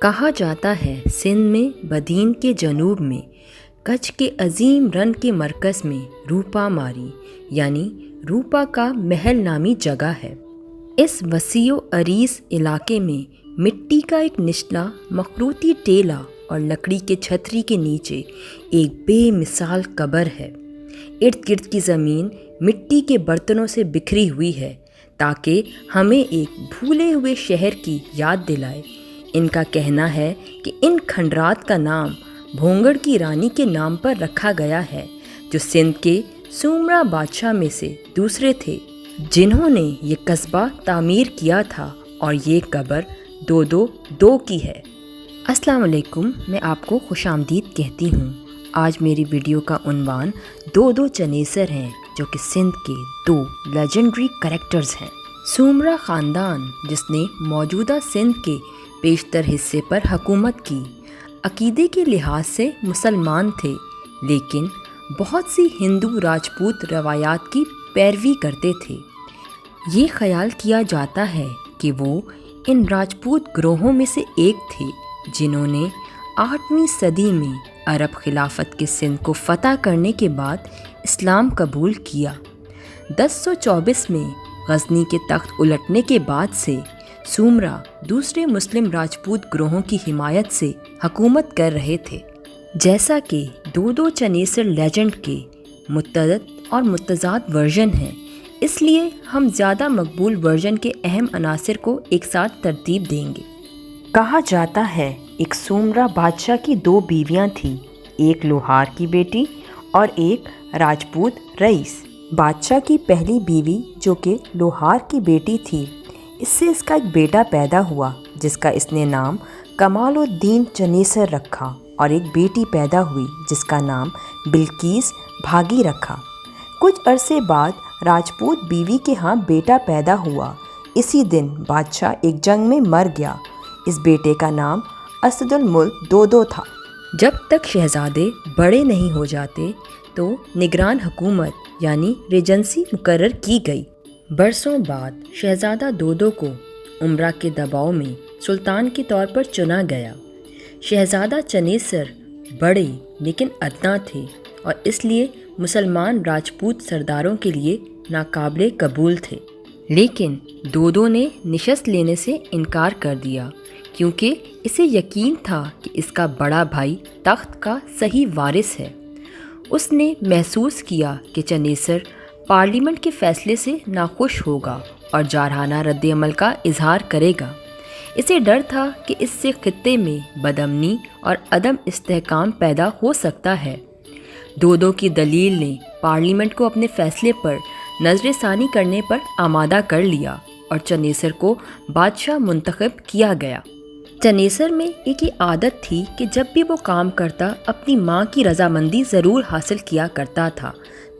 کہا جاتا ہے سندھ میں بدین کے جنوب میں کچھ کے عظیم رن کے مرکز میں روپا ماری یعنی روپا کا محل نامی جگہ ہے۔ اس وسیع و عریض علاقے میں مٹی کا ایک نچلا مخروطی ٹیلا اور لکڑی کے چھتری کے نیچے ایک بے مثال قبر ہے۔ ارد گرد کی زمین مٹی کے برتنوں سے بکھری ہوئی ہے تاکہ ہمیں ایک بھولے ہوئے شہر کی یاد دلائے۔ ان کا کہنا ہے کہ ان کھنڈرات کا نام بھونگڑ کی رانی کے نام پر رکھا گیا ہے جو سندھ کے سومرا بادشاہ میں سے دوسرے تھے جنہوں نے یہ قصبہ تعمیر کیا تھا، اور یہ قبر 222 کی ہے۔ السلام علیکم، میں آپ کو خوش آمدید کہتی ہوں۔ آج میری ویڈیو کا عنوان 22 چنیسر ہیں جو کہ سندھ کے 2 لیجنڈری کریکٹرز ہیں۔ سومرا خاندان جس نے موجودہ سندھ کے بیشتر حصے پر حکومت کی، عقیدے کے لحاظ سے مسلمان تھے لیکن بہت سی ہندو راجپوت روایات کی پیروی کرتے تھے۔ یہ خیال کیا جاتا ہے کہ وہ ان راجپوت گروہوں میں سے ایک تھے جنہوں نے 8ویں صدی میں عرب خلافت کے سندھ کو فتح کرنے کے بعد اسلام قبول کیا۔ 1024 میں غزنی کے تخت الٹنے کے بعد سے سومرا دوسرے مسلم راجپوت گروہوں کی حمایت سے حکومت کر رہے تھے۔ جیسا کہ 22 چنیسر لیجنڈ کے متعدد اور متضاد ورژن ہیں، اس لیے ہم زیادہ مقبول ورژن کے اہم عناصر کو ایک ساتھ ترتیب دیں گے۔ کہا جاتا ہے ایک سومرا بادشاہ کی 2 بیویاں تھیں، ایک لوہار کی بیٹی اور ایک راجپوت رئیس۔ بادشاہ کی پہلی بیوی جو کہ لوہار کی بیٹی تھی، اس سے اس کا ایک بیٹا پیدا ہوا جس کا اس نے نام کمال الدین چنیسر رکھا، اور ایک بیٹی پیدا ہوئی جس کا نام بلقیس بھاگی رکھا۔ کچھ عرصے بعد راجپوت بیوی کے ہاں بیٹا پیدا ہوا۔ اسی دن بادشاہ ایک جنگ میں مر گیا۔ اس بیٹے کا نام اسد الملک 22 تھا۔ جب تک شہزادے بڑے نہیں ہو جاتے تو نگران حکومت یعنی ریجنسی مقرر کی گئی۔ برسوں بعد شہزادہ 22 کو امرا کے دباؤ میں سلطان کے طور پر چنا گیا۔ شہزادہ چنیسر بڑے لیکن ادنا تھے اور اس لیے مسلمان راجپوت سرداروں کے لیے ناقابل قبول تھے، لیکن 22 نے نشست لینے سے انکار کر دیا کیونکہ اسے یقین تھا کہ اس کا بڑا بھائی تخت کا صحیح وارث ہے۔ اس نے محسوس کیا کہ چنیسر پارلیمنٹ کے فیصلے سے ناخوش ہوگا اور جارحانہ رد عمل کا اظہار کرے گا۔ اسے ڈر تھا کہ اس سے خطے میں بدامنی اور عدم استحکام پیدا ہو سکتا ہے۔ 22 کی دلیل نے پارلیمنٹ کو اپنے فیصلے پر نظر ثانی کرنے پر آمادہ کر لیا اور چنیسر کو بادشاہ منتخب کیا گیا۔ چنیسر میں ایک ہی عادت تھی کہ جب بھی وہ کام کرتا اپنی ماں کی رضامندی ضرور حاصل کیا کرتا تھا۔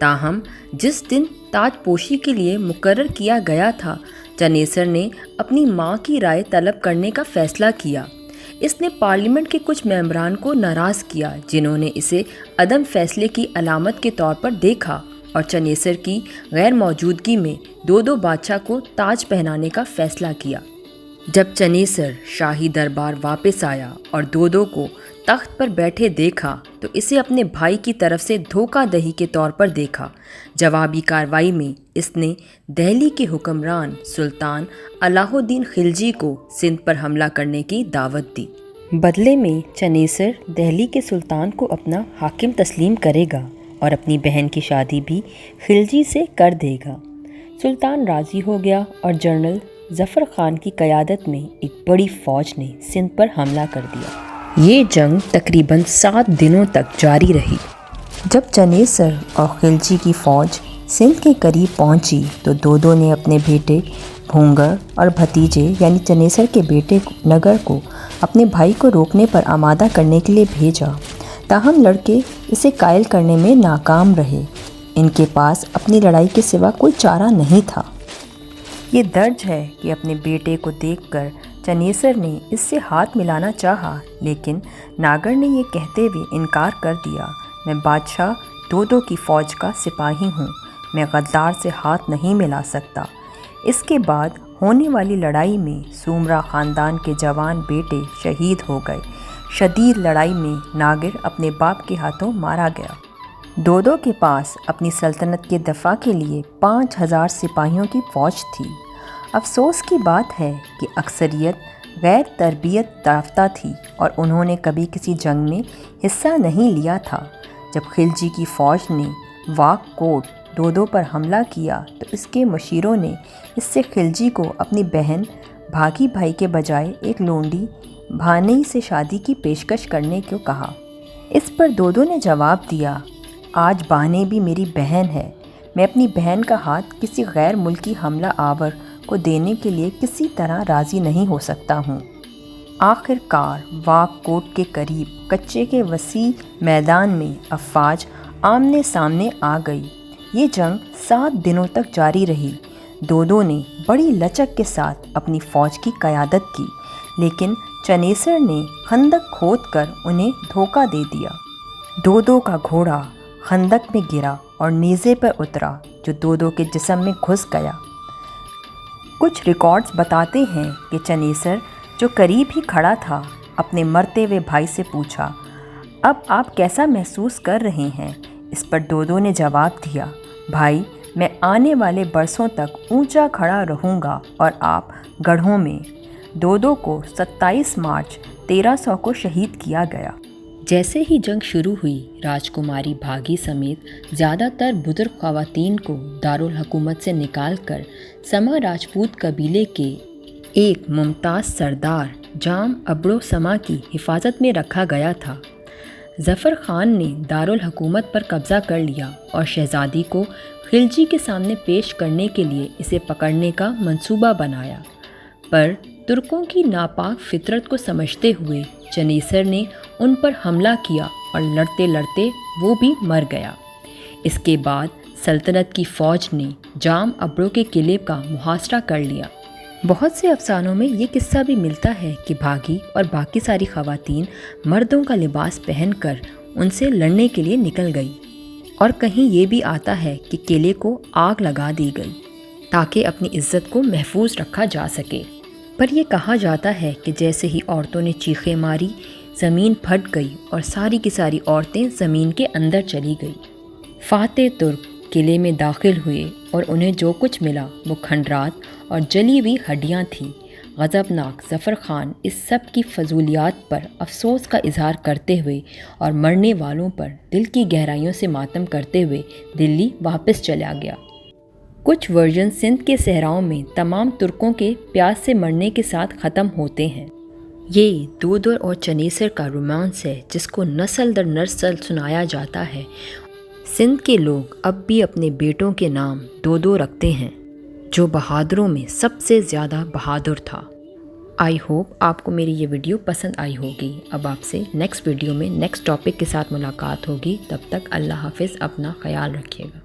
تاہم جس دن تاج پوشی کے لیے مقرر کیا گیا تھا، چنیسر نے اپنی ماں کی رائے طلب کرنے کا فیصلہ کیا۔ اس نے پارلیمنٹ کے کچھ ممبران کو ناراض کیا جنہوں نے اسے عدم فیصلے کی علامت کے طور پر دیکھا اور چنیسر کی غیر موجودگی میں 22 بادشاہ کو تاج پہنانے کا فیصلہ کیا۔ جب چنیسر شاہی دربار واپس آیا اور 22 کو تخت پر بیٹھے دیکھا تو اسے اپنے بھائی کی طرف سے دھوکہ دہی کے طور پر دیکھا۔ جوابی کارروائی میں اس نے دہلی کے حکمران سلطان الہ الدین خلجی کو سندھ پر حملہ کرنے کی دعوت دی۔ بدلے میں چنیسر دہلی کے سلطان کو اپنا حاکم تسلیم کرے گا اور اپنی بہن کی شادی بھی خلجی سے کر دے گا۔ سلطان راضی ہو گیا اور جنرل ظفر خان کی قیادت میں ایک بڑی فوج نے سندھ پر حملہ کر دیا۔ یہ جنگ تقریباً 7 دنوں تک جاری رہی۔ جب چنیسر اور خلجی کی فوج سندھ کے قریب پہنچی تو 22 نے اپنے بیٹے بھونگڑ اور بھتیجے یعنی چنیسر کے بیٹے نگر کو اپنے بھائی کو روکنے پر آمادہ کرنے کے لیے بھیجا، تاہم لڑکے اسے قائل کرنے میں ناکام رہے۔ ان کے پاس اپنی لڑائی کے سوا کوئی چارہ نہیں تھا۔ یہ درج ہے کہ اپنے بیٹے کو دیکھ کر چنیسر نے اس سے ہاتھ ملانا چاہا، لیکن ناگر نے یہ کہتے ہوئے انکار کر دیا، میں بادشاہ 22 کی فوج کا سپاہی ہوں، میں غدار سے ہاتھ نہیں ملا سکتا۔ اس کے بعد ہونے والی لڑائی میں سومرا خاندان کے جوان بیٹے شہید ہو گئے۔ شدید لڑائی میں ناگر اپنے باپ کے ہاتھوں مارا گیا۔ دودو کے پاس اپنی سلطنت کے دفاع کے لیے 5000 سپاہیوں کی فوج تھی۔ افسوس کی بات ہے کہ اکثریت غیر تربیت یافتہ تھی اور انہوں نے کبھی کسی جنگ میں حصہ نہیں لیا تھا۔ جب خلجی کی فوج نے واک کوٹ دودو پر حملہ کیا تو اس کے مشیروں نے اس سے خلجی کو اپنی بہن بھاگی بھائی کے بجائے ایک لونڈی بھانئی سے شادی کی پیشکش کرنے کو کہا۔ اس پر دودو نے جواب دیا، آج بانو بھی میری بہن ہے، میں اپنی بہن کا ہاتھ کسی غیر ملکی حملہ آور کو دینے کے لیے کسی طرح راضی نہیں ہو سکتا ہوں۔ آخر کار واک کوٹ کے قریب کچے کے وسیع میدان میں افواج آمنے سامنے آ گئی۔ یہ جنگ 7 دنوں تک جاری رہی۔ دودو نے بڑی لچک کے ساتھ اپنی فوج کی قیادت کی، لیکن چنیسر نے خندق کھود کر انہیں دھوکہ دے دیا۔ دودو کا گھوڑا خندق میں گرا اور نیزے پر اترا جو دودو کے جسم میں گھس گیا۔ کچھ ریکارڈز بتاتے ہیں کہ چنیسر جو قریب ہی کھڑا تھا اپنے مرتے ہوئے بھائی سے پوچھا، اب آپ کیسا محسوس کر رہے ہیں؟ اس پر دودو نے جواب دیا، بھائی میں آنے والے برسوں تک اونچا کھڑا رہوں گا اور آپ گڑھوں میں۔ دودو کو 27 مارچ 1300 کو شہید کیا گیا۔ جیسے ہی جنگ شروع ہوئی، راجکماری بھاگی سمیت زیادہ تر بزرگ خواتین کو دارالحکومت سے نکال کر سما راجپوت قبیلے کے ایک ممتاز سردار جام ابڑو سما کی حفاظت میں رکھا گیا تھا۔ ظفر خان نے دارالحکومت پر قبضہ کر لیا اور شہزادی کو خلجی کے سامنے پیش کرنے کے لیے اسے پکڑنے کا منصوبہ بنایا، پر ترکوں کی ناپاک فطرت کو سمجھتے ہوئے چنیسر نے ان پر حملہ کیا اور لڑتے لڑتے وہ بھی مر گیا۔ اس کے بعد سلطنت کی فوج نے جام ابڑو کے قلعے کا محاصرہ کر لیا۔ بہت سے افسانوں میں یہ قصہ بھی ملتا ہے کہ بھاگی اور باقی ساری خواتین مردوں کا لباس پہن کر ان سے لڑنے کے لیے نکل گئی، اور کہیں یہ بھی آتا ہے کہ قلعے کو آگ لگا دی گئی تاکہ اپنی عزت کو محفوظ رکھا جا سکے۔ پر یہ کہا جاتا ہے کہ جیسے ہی عورتوں نے چیخیں ماری، زمین پھٹ گئی اور ساری کی ساری عورتیں زمین کے اندر چلی گئی۔ فاتح ترک قلعے میں داخل ہوئے اور انہیں جو کچھ ملا وہ کھنڈرات اور جلی ہوئی ہڈیاں تھیں۔ غضبناک ظفر خان اس سب کی فضولیات پر افسوس کا اظہار کرتے ہوئے اور مرنے والوں پر دل کی گہرائیوں سے ماتم کرتے ہوئے دلی واپس چلا گیا۔ کچھ ورژن سندھ کے صحراؤں میں تمام ترکوں کے پیاس سے مرنے کے ساتھ ختم ہوتے ہیں۔ یہ دودو اور چنیسر کا رومانس ہے جس کو نسل در نسل سنایا جاتا ہے۔ سندھ کے لوگ اب بھی اپنے بیٹوں کے نام دودو رکھتے ہیں، جو بہادروں میں سب سے زیادہ بہادر تھا۔ آئی ہوپ آپ کو میری یہ ویڈیو پسند آئی ہوگی۔ اب آپ سے نیکسٹ ویڈیو میں نیکسٹ ٹاپک کے ساتھ ملاقات ہوگی۔ تب تک اللہ حافظ، اپنا خیال رکھیے گا۔